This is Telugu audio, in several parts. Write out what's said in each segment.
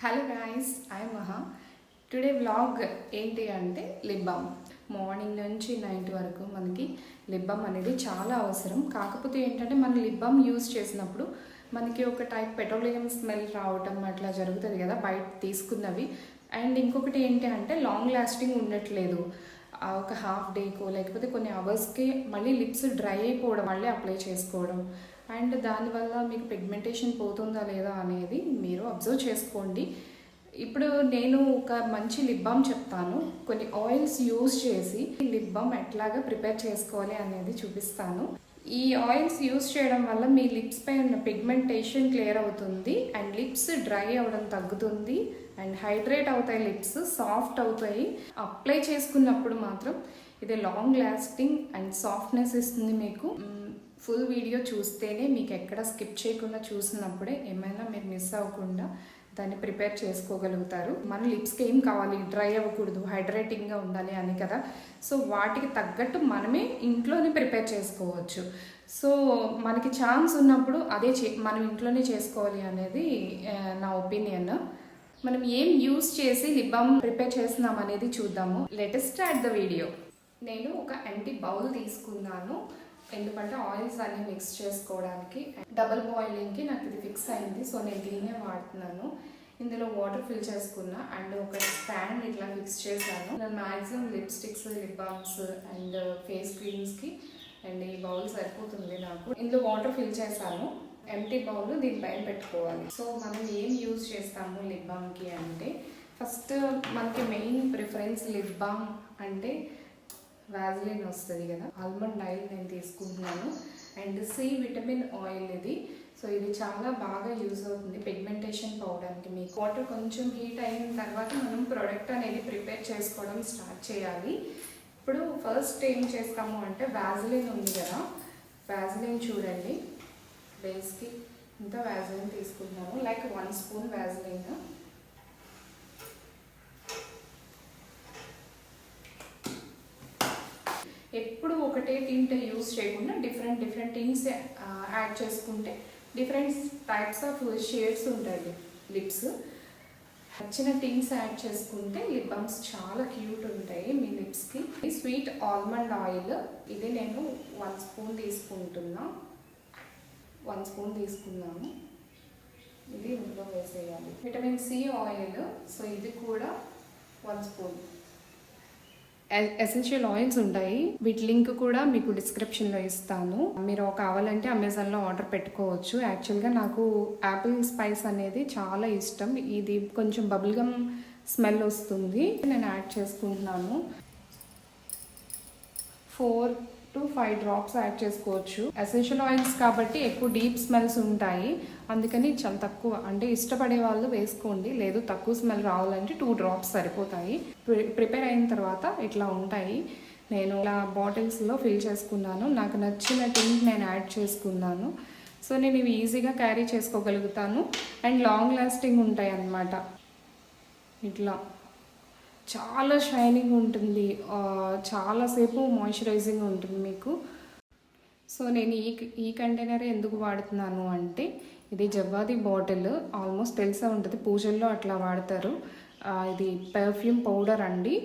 హలో గాయ్స్, ఐ మహా. టుడే వ్లాగ్ ఏంటి అంటే లిప్ బామ్. మార్నింగ్ నుంచి నైట్ వరకు మనకి లిప్ బామ్ అనేది చాలా అవసరం. కాకపోతే ఏంటంటే మన లిప్ బామ్ యూజ్ చేసినప్పుడు మనకి ఒక టైప్ పెట్రోలియం స్మెల్ రావటం అట్లా జరుగుతుంది కదా బయట తీసుకున్నవి. అండ్ ఇంకొకటి ఏంటి అంటే లాంగ్ లాస్టింగ్ ఉండట్లేదు. ఒక హాఫ్ డేకో లేకపోతే కొన్ని అవర్స్కి మళ్ళీ లిప్స్ డ్రై అయిపోవడం, మళ్ళీ అప్లై చేసుకోవడం. అండ్ దానివల్ల మీకు పిగ్మెంటేషన్ పోతుందా లేదా అనేది మీరు అబ్జర్వ్ చేసుకోండి. ఇప్పుడు నేను ఒక మంచి లిప్ బామ్ చెప్తాను, కొన్ని ఆయిల్స్ యూజ్ చేసి లిప్ బామ్ ఎట్లాగా ప్రిపేర్ చేసుకోవాలి అనేది చూపిస్తాను. ఈ ఆయిల్స్ యూజ్ చేయడం వల్ల మీ లిప్స్ పై ఉన్న పిగ్మెంటేషన్ క్లియర్ అవుతుంది అండ్ లిప్స్ డ్రై అవ్వడం తగ్గుతుంది అండ్ హైడ్రేట్ అవుతాయి, లిప్స్ సాఫ్ట్ అవుతాయి. అప్లై చేసుకున్నప్పుడు మాత్రం ఇది లాంగ్ లాస్టింగ్ అండ్ సాఫ్ట్నెస్ ఇస్తుంది మీకు. ఫుల్ వీడియో చూస్తేనే మీకు ఎక్కడ స్కిప్ చేయకుండా చూసినప్పుడే ఏమైనా మీరు మిస్ అవ్వకుండా దాన్ని ప్రిపేర్ చేసుకోగలుగుతారు. మన లిప్స్కి ఏం కావాలి, డ్రై అవ్వకూడదు, హైడ్రేటింగ్గా ఉండాలి అని కదా. సో వాటికి తగ్గట్టు మనమే ఇంట్లోనే ప్రిపేర్ చేసుకోవచ్చు. సో మనకి ఛాన్స్ ఉన్నప్పుడు అదే మనం ఇంట్లోనే చేసుకోవాలి అనేది నా ఒపీనియన్. మనం ఏం యూస్ చేసి లిప్ బామ్ ప్రిపేర్ చేస్తున్నాం అనేది చూద్దాము. Let's start the video. నేను ఒక ఎంటీ బౌల్ తీసుకున్నాను, ఎందుకంటే ఆయిల్స్ అన్నీ మిక్స్ చేసుకోవడానికి. డబుల్ బాయిలింగ్కి నాకు ఇది ఫిక్స్ అయింది, సో నేను దీన్నే వాడుతున్నాను. ఇందులో వాటర్ ఫిల్ చేసుకున్నా అండ్ ఒక స్టాండ్ ఇట్లా ఫిక్స్ చేశాను. నేను maximum lipsticks, lip balms and face క్రీమ్స్కి అండ్ ఈ బౌల్ సరిపోతుంది నాకు. ఇందులో వాటర్ ఫిల్ చేశాను. ఎంటీ బౌల్ దీనిపైన పెట్టుకోవాలి. సో మనం ఏం యూజ్ చేస్తాము లిప్ బామ్కి అంటే, ఫస్ట్ మనకి మెయిన్ ప్రిఫరెన్స్ లిప్ బామ్ అంటే వాజ్లిన్ వస్తుంది కదా, ఆల్మండ్ ఆయిల్ నేను తీసుకుంటున్నాను. అండ్ సి విటమిన్ ఆయిల్ ఇది. సో ఇది చాలా బాగా యూజ్ అవుతుంది పిగ్మెంటేషన్ పోవడానికి. మీకు వాటర్ కొంచెం హీట్ అయిన తర్వాత మనం ప్రోడక్ట్ అనేది ప్రిపేర్ చేసుకోవడం స్టార్ట్ చేయాలి. ఇప్పుడు ఫస్ట్ ఏం చేస్తాము అంటే వాజ్లిన్ ఉంది కదా, వాజ్లిన్ చూడండి. బేస్కి ఇంత వాజ్లిన్ తీసుకుంటున్నాను, లైక్ 1 స్పూన్ వాజ్లిన్. ఎప్పుడు ఒకటే టింట్ యూజ్ చేయకుండా డిఫరెంట్ టింట్స్ యాడ్ చేసుకుంటే డిఫరెంట్ టైప్స్ ఆఫ్ షేడ్స్ ఉంటాయి లిప్స్. నచ్చిన టింట్స్ యాడ్ చేసుకుంటే లిప్ బామ్స్ చాలా క్యూట్ ఉంటాయి మీ లిప్స్కి. స్వీట్ ఆల్మండ్ ఆయిల్ ఇది నేను 1 స్పూన్ తీసుకుంటున్నా. 1 స్పూన్ తీసుకున్నాను, ఇది ఇందులో వేసేయాలి. విటమిన్ సి ఆయిల్, సో ఇది కూడా 1 స్పూన్. ఎసెన్షియల్ ఆయిల్స్ ఉంటాయి, వీటి లింక్ కూడా మీకు డిస్క్రిప్షన్లో ఇస్తాను. మీరు కావాలంటే అమెజాన్లో ఆర్డర్ పెట్టుకోవచ్చు. యాక్చువల్గా నాకు యాపిల్ స్పైస్ అనేది చాలా ఇష్టం. ఇది కొంచెం బబుల్గమ్ స్మెల్ వస్తుంది. నేను యాడ్ చేసుకుంటున్నాను. 4 to 5 డ్రాప్స్ యాడ్ చేసుకోవచ్చు. ఎసెన్షియల్ ఆయిల్స్ కాబట్టి ఎక్కువ డీప్ స్మెల్స్ ఉంటాయి, అందుకని చాలా తక్కువ. అంటే ఇష్టపడే వాళ్ళు వేసుకోండి, లేదు తక్కువ స్మెల్ రావాలంటే 2 డ్రాప్స్ సరిపోతాయి. ప్రిపేర్ అయిన తర్వాత ఇట్లా ఉంటాయి. నేను ఇలా బాటిల్స్లో ఫిల్ చేసుకున్నాను. నాకు నచ్చిన టింట్ నేను యాడ్ చేసుకున్నాను. సో నేను ఇవి ఈజీగా క్యారీ చేసుకోగలుగుతాను అండ్ లాంగ్ లాస్టింగ్ ఉంటాయి అన్నమాట. ఇట్లా చాలా షైనింగ్ ఉంటుంది, చాలాసేపు మాయిశ్చరైజింగ్ ఉంటుంది మీకు. సో నేను ఈ కంటైనర్ ఎందుకు వాడుతున్నాను అంటే, ఇది జవ్వాది బాటిల్, ఆల్మోస్ట్ తెలిసే ఉంటుంది, పూజల్లో అట్లా వాడతారు. ఇది పర్ఫ్యూమ్ పౌడర్ అండి.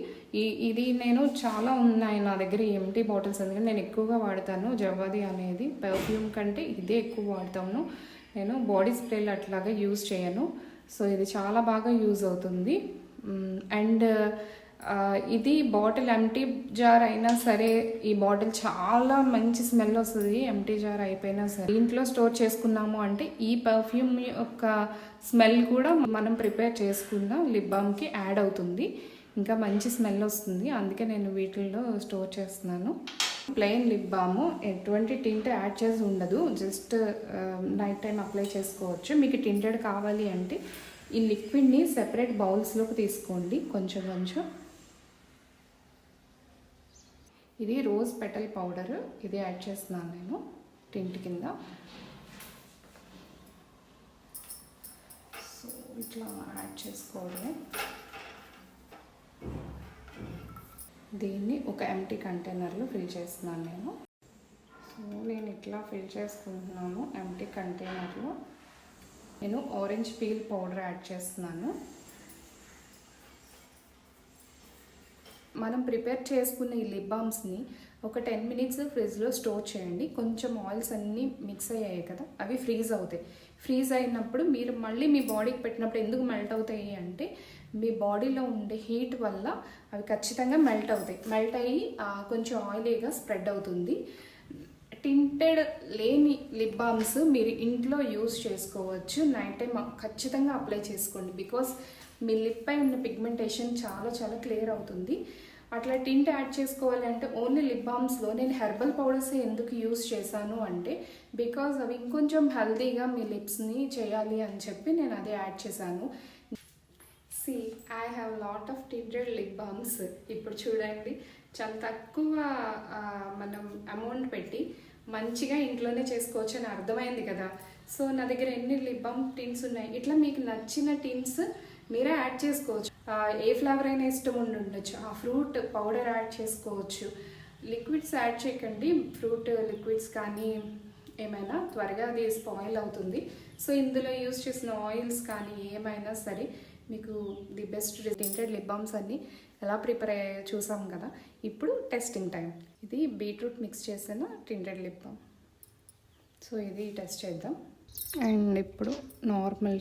ఇది నేను చాలా ఉన్నాయి నా దగ్గర ఎంటీ బాటిల్స్, అందుకని నేను ఎక్కువగా వాడతాను జవ్వాది అనేది. పర్ఫ్యూమ్ కంటే ఇదే ఎక్కువ వాడతాను నేను. బాడీ స్ప్రేలు అట్లాగా యూజ్ చేయను. సో ఇది చాలా బాగా యూజ్ అవుతుంది. అండ్ ఇది బాటిల్ ఎంటీ జార్ అయినా సరే, ఈ బాటిల్ చాలా మంచి స్మెల్ వస్తుంది ఎంటీ జార్ అయిపోయినా సరే. ఇంట్లో స్టోర్ చేసుకున్నాము అంటే ఈ పర్ఫ్యూమ్ యొక్క స్మెల్ కూడా మనం ప్రిపేర్ చేసుకున్న లిప్ బామ్కి యాడ్ అవుతుంది, ఇంకా మంచి స్మెల్ వస్తుంది. అందుకే నేను వీటిల్లో స్టోర్ చేస్తున్నాను. ప్లెయిన్ లిప్ బామ్, ఎటువంటి టింట్ యాడ్ చేసి ఉండదు, జస్ట్ నైట్ టైం అప్లై చేసుకోవచ్చు. మీకు టింటెడ్ కావాలి అంటే ఈ లిక్విడ్ని సెపరేట్ బౌల్స్లోకి తీసుకోండి కొంచెం కొంచెం. ఇది రోజ్ పెటల్ పౌడర్, ఇది యాడ్ చేస్తున్నాను నేను టింట్ కింద. సో ఇట్లా యాడ్ చేసుకోవడమే. దీన్ని ఒక ఎంటీ కంటైనర్లో ఫిల్ చేస్తున్నాను నేను. సో నేను ఇట్లా ఫిల్ చేసుకుంటున్నాను ఎంటీ కంటైనర్లో. నేను ఆరెంజ్ పీల్ పౌడర్ యాడ్ చేస్తున్నాను. మనం ప్రిపేర్ చేసుకున్న ఈ లిప్ బామ్స్ని ఒక 10 మినిట్స్ ఫ్రిడ్జ్లో స్టోర్ చేయండి. కొంచెం ఆయిల్స్ అన్నీ మిక్స్ అయ్యాయి కదా, అవి ఫ్రీజ్ అవుతాయి. ఫ్రీజ్ అయినప్పుడు మీరు మళ్ళీ మీ బాడీకి పెట్టినప్పుడు ఎందుకు మెల్ట్ అవుతాయి అంటే, మీ బాడీలో ఉండే హీట్ వల్ల అవి ఖచ్చితంగా మెల్ట్ అవుతాయి. మెల్ట్ అయ్యి కొంచెం ఆయిలీగా స్ప్రెడ్ అవుతుంది. టింటెడ్ లేని లిప్ బామ్స్ మీరు ఇంట్లో యూస్ చేసుకోవచ్చు. నైట్ టైం ఖచ్చితంగా అప్లై చేసుకోండి. బికాస్ మీ లిప్ పై ఉన్న పిగ్మెంటేషన్ చాలా చాలా క్లియర్ అవుతుంది. అట్లా టింట్ యాడ్ చేసుకోవాలి అంటే ఓన్లీ లిప్ బామ్స్లో నేను హెర్బల్ పౌడర్స్ ఎందుకు యూస్ చేశాను అంటే, బికాజ్ అవి ఇంకొంచెం హెల్తీగా మీ లిప్స్ని చేయాలి అని చెప్పి నేను అదే యాడ్ చేశాను. See I have lot of tinted lip balms. ఇప్పుడు చూడండి, చాలా తక్కువ మనం అమౌంట్ పెట్టి మంచిగా ఇంట్లోనే చేసుకోవచ్చు అని అర్థమైంది కదా. సో నా దగ్గర ఎన్ని లిప్ బామ్ టిన్స్ ఉన్నాయి. ఇట్లా మీకు నచ్చిన టిన్స్ మీరే యాడ్ చేసుకోవచ్చు. ఏ ఫ్లేవర్ అయినా ఇష్టం ఉండొచ్చు. ఆ ఫ్రూట్ పౌడర్ యాడ్ చేసుకోవచ్చు. లిక్విడ్స్ యాడ్ చేయకండి. ఫ్రూట్ లిక్విడ్స్ కానీ ఏమైనా త్వరగా అది స్పాయిల్ అవుతుంది. సో ఇందులో యూజ్ చేసిన ఆయిల్స్ కానీ ఏమైనా సరే మీకు the best tinted lip balms అన్నీ ఎలా ప్రిపేర్ అయ్యాయో చూసాం కదా. ఇప్పుడు టెస్టింగ్ టైం. ఇది బీట్రూట్ మిక్స్ చేసిన టింటెడ్ లిప్ బామ్. సో ఇది టెస్ట్ చేద్దాం. అండ్ ఇప్పుడు నార్మల్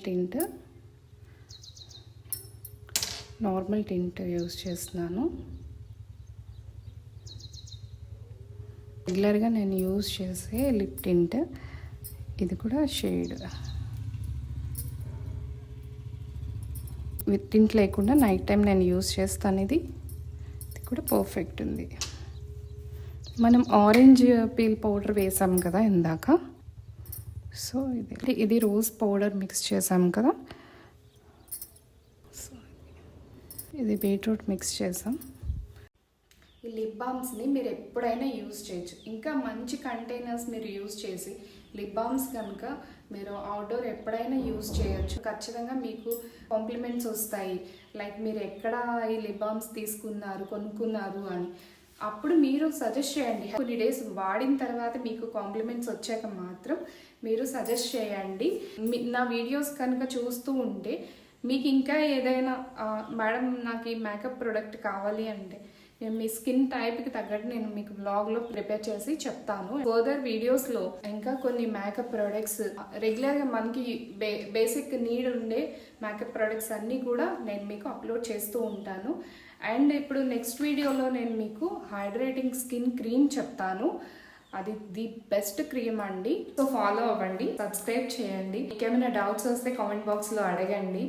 టింట్ యూజ్ చేస్తున్నాను. రెగ్యులర్గా నేను యూజ్ చేసే లిప్ టింట్. ఇది కూడా షేడ్ విత్ టింట్ లేకుండా నైట్ టైం నేను యూజ్ చేస్తాను. ఇది కూడా పర్ఫెక్ట్ ఉంది. మనం ఆరెంజ్ పీల్ పౌడర్ వేసాం కదా ఇందాక. సో ఇది రోజ్ పౌడర్ మిక్స్ చేసాం కదా. సో ఇది బీట్రూట్ మిక్స్ చేసాం. ఈ లిప్ బామ్స్ని మీరు ఎప్పుడైనా యూజ్ చేయొచ్చు. ఇంకా మంచి కంటైనర్స్ మీరు యూజ్ చేసి లిప్ బామ్స్ కనుక మీరు అవుట్డోర్ ఎప్పుడైనా యూజ్ చేయొచ్చు. ఖచ్చితంగా మీకు కాంప్లిమెంట్స్ వస్తాయి. లైక్ మీరు ఎక్కడ ఈ లిప్ బామ్స్ కొనుక్కున్నారు అని. అప్పుడు మీరు సజెస్ట్ చేయండి. కొన్ని డేస్ వాడిన తర్వాత మీకు కాంప్లిమెంట్స్ వచ్చాక మాత్రం మీరు సజెస్ట్ చేయండి. నా వీడియోస్ కనుక చూస్తూ ఉంటే మీకు ఇంకా ఏదైనా మేడం నాకు ఈ మేకప్ ప్రోడక్ట్ కావాలి అంటే నేను మీ స్కిన్ టైప్కి తగ్గట్టు నేను మీకు బ్లాగ్లో ప్రిపేర్ చేసి చెప్తాను. ఫర్దర్ వీడియోస్లో ఇంకా కొన్ని మేకప్ ప్రోడక్ట్స్ రెగ్యులర్గా మనకి బేసిక్ నీడ్ ఉండే మేకప్ ప్రోడక్ట్స్ అన్నీ కూడా నేను మీకు అప్లోడ్ చేస్తూ ఉంటాను. అండ్ ఇప్పుడు నెక్స్ట్ వీడియోలో నేను మీకు హైడ్రేటింగ్ స్కిన్ క్రీమ్ చెప్తాను. అది ది బెస్ట్ క్రీమ్ అండి. సో ఫాలో అవ్వండి, సబ్స్క్రైబ్ చేయండి. ఇంకేమైనా డౌట్స్ వస్తే కామెంట్ బాక్స్లో అడగండి.